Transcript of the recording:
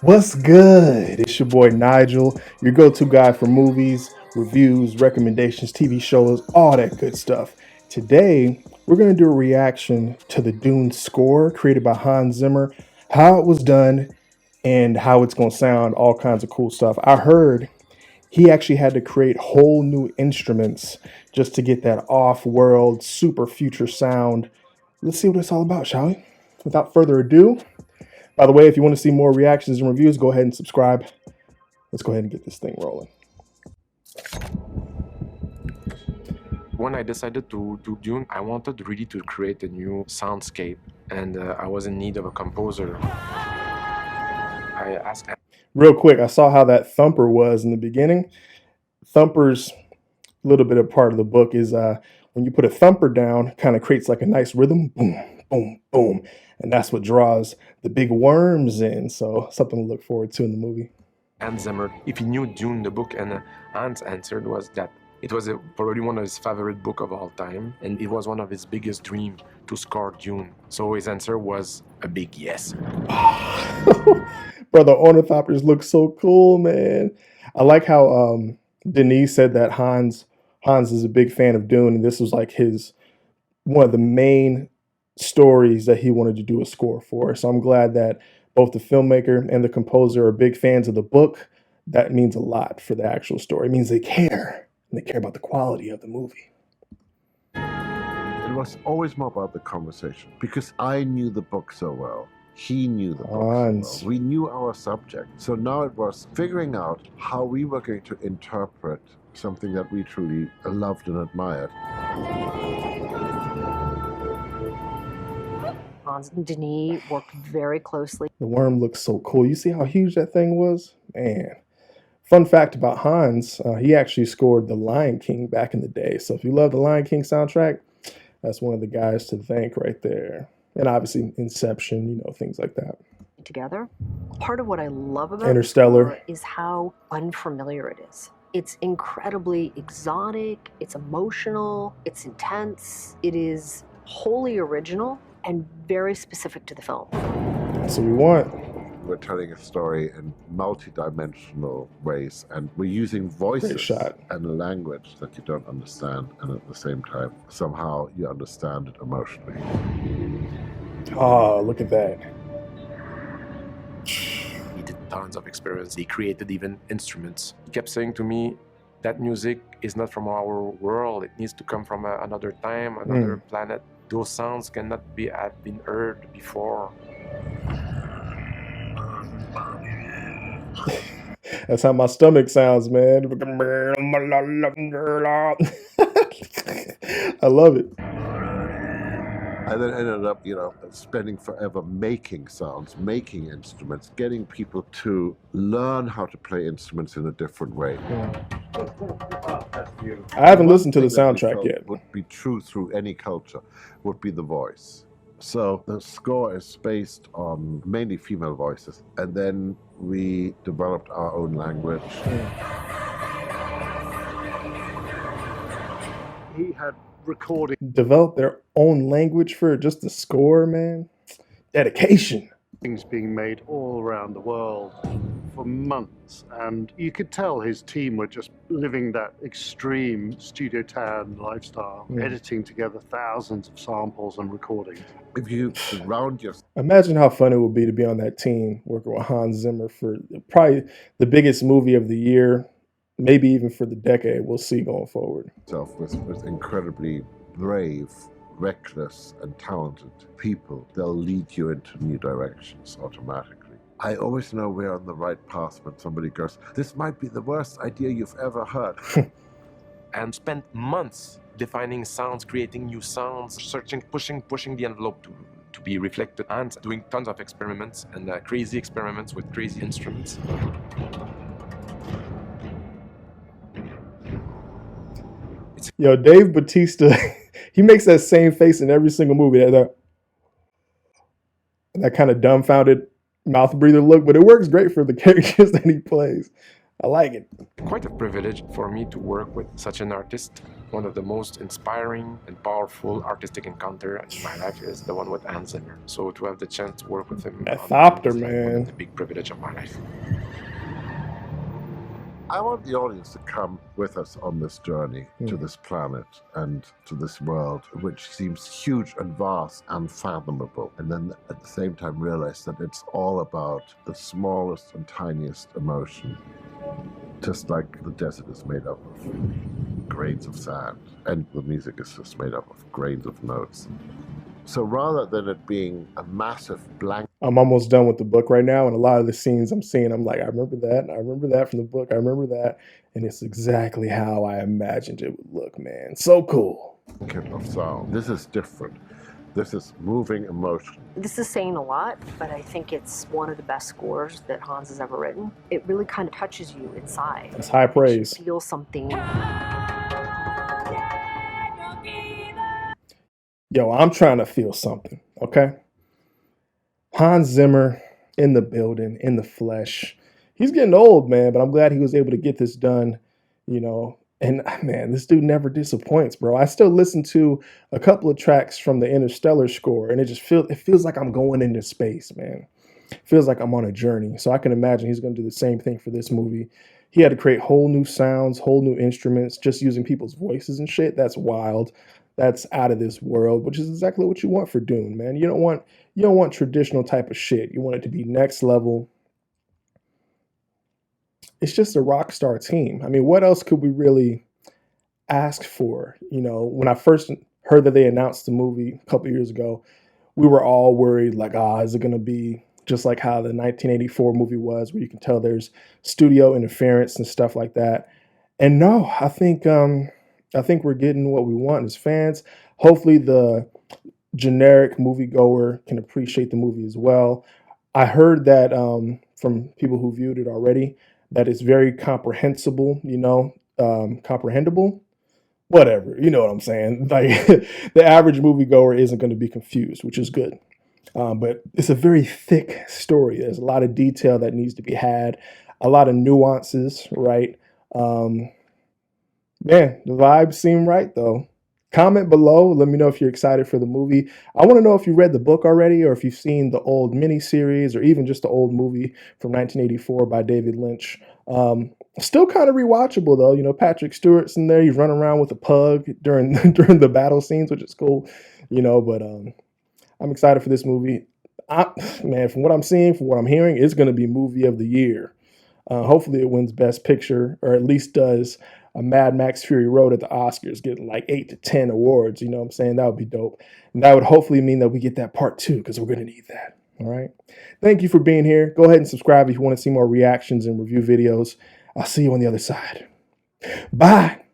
What's good? It's your boy Nigel, your go-to guy for movies, reviews, recommendations, TV shows, all that good stuff. Today, we're going to do a reaction to the Dune score created by Hans Zimmer, how it was done, and how it's going to sound, all kinds of cool stuff. I heard he actually had to create whole new instruments just to get that off-world, super future sound. Let's see what it's all about, shall we? Without further ado, by the way, if you want to see more reactions and reviews, go ahead and subscribe. Let's go ahead and get this thing rolling. When I decided to do Dune, I wanted really to create a new soundscape, and I was in need of a composer. I asked. Real quick, I saw how that thumper was in the beginning. Thumper's a little bit of part of the book is when you put a thumper down, kind of creates like a nice rhythm, boom, boom, boom. And that's what draws the big worms in. So something to look forward to in the movie. Hans Zimmer, if he knew Dune, the book, and Hans answered was that it was probably one of his favorite book of all time, and it was one of his biggest dreams to score Dune. So his answer was a big yes. Bro, the ornithopters look so cool, man. I like how Denis said that Hans is a big fan of Dune, and this was like one of the main stories that he wanted to do a score for. So I'm glad that both the filmmaker and the composer are big fans of the book. That means a lot for the actual story. It means they care, and they care about the quality of the movie. It was always more about the conversation because I knew the book so well. He knew the book so well. We knew our subject. So now it was figuring out how we were going to interpret something that we truly loved and admired. Hans and Denis worked very closely. The worm looks so cool. You see how huge that thing was? Man. Fun fact about Hans, he actually scored The Lion King back in the day. So if you love the Lion King soundtrack, that's one of the guys to thank right there. And obviously Inception, things like that. Together. Part of what I love about Interstellar is how unfamiliar it is. It's incredibly exotic, it's emotional, it's intense, it is wholly original and very specific to the film. That's what we want. We're telling a story in multi-dimensional ways, and we're using voices and a language that you don't understand, and at the same time, somehow you understand it emotionally. Oh, look at that. He did tons of experiments. He created even instruments. He kept saying to me, that music is not from our world. It needs to come from another time, another planet. Those sounds cannot have been heard before. That's how my stomach sounds, man. I love it. I then ended up, spending forever making sounds, making instruments, getting people to learn how to play instruments in a different way. I haven't listened to the soundtrack yet. Would be true through any culture, would be the voice. So the score is based on mainly female voices, and then we developed our own language. He had recorded, developed their own language for just the score, man. Dedication. Things being made all around the world for months, and you could tell his team were just living that extreme studio town lifestyle, editing together thousands of samples and recordings. If you surround yourself, imagine how fun it would be to be on that team working with Hans Zimmer for probably the biggest movie of the year, maybe even for the decade. We'll see going forward. With incredibly brave, reckless, and talented people, they'll lead you into new directions automatically. I always know we're on the right path when somebody goes, this might be the worst idea you've ever heard. And spent months defining sounds, creating new sounds, searching, pushing the envelope to be reflected, and doing tons of experiments and crazy experiments with crazy instruments. Yo, Dave Bautista, he makes that same face in every single movie. That kind of dumbfounded mouth breather look, but it works great for the characters that he plays. I like it. Quite a privilege for me to work with such an artist. One of the most inspiring and powerful artistic encounter in my life is the one with Hans Zimmer. So to have the chance to work with him That on thopter, is man. the big privilege of my life. I want the audience to come with us on this journey to this planet and to this world, which seems huge and vast and unfathomable. And then at the same time realize that it's all about the smallest and tiniest emotion. Just like the desert is made up of grains of sand, and the music is just made up of grains of notes. So rather than it being a massive blank... I'm almost done with the book right now, and a lot of the scenes I'm seeing, I'm like, I remember that, and I remember that from the book, I remember that, and it's exactly how I imagined it would look, man. So cool. Of sound. This is different. This is moving emotion. This is saying a lot, but I think it's one of the best scores that Hans has ever written. It really kind of touches you inside. That's high praise. You feel something. Yo, I'm trying to feel something, okay? Hans Zimmer in the building, in the flesh. He's getting old, man, but I'm glad he was able to get this done, you know. And man, this dude never disappoints, bro. I still listen to a couple of tracks from the Interstellar score, and it feels like I'm going into space, man. It feels like I'm on a journey. So I can imagine he's going to do the same thing for this movie. He had to create whole new sounds, whole new instruments, just using people's voices and shit. That's wild. That's out of this world, which is exactly what you want for Dune, man. You don't want traditional type of shit. You want it to be next level. It's just a rock star team. I mean, what else could we really ask for? You know, when I first heard that they announced the movie a couple years ago, we were all worried, like, is it going to be just like how the 1984 movie was, where you can tell there's studio interference and stuff like that? And no, I think we're getting what we want as fans. Hopefully the generic moviegoer can appreciate the movie as well. I heard that from people who viewed it already, that it's very comprehensible, comprehensible, whatever, you know what I'm saying? Like the average moviegoer isn't going to be confused, which is good. But it's a very thick story. There's a lot of detail that needs to be had, a lot of nuances, right? Man, the vibes seem right, though. Comment below. Let me know if you're excited for the movie. I want to know if you read the book already, or if you've seen the old miniseries, or even just the old movie from 1984 by David Lynch. Still kind of rewatchable, though. You know, Patrick Stewart's in there. He's running around with a pug during the battle scenes, which is cool. You know, but I'm excited for this movie. Man, from what I'm seeing, from what I'm hearing, it's going to be movie of the year. Hopefully it wins Best Picture, or at least does a Mad Max Fury Road at the Oscars, getting like 8 to 10 awards. You know what I'm saying? That would be dope. And that would hopefully mean that we get that part 2, because we're going to need that. All right. Thank you for being here. Go ahead and subscribe if you want to see more reactions and review videos. I'll see you on the other side. Bye.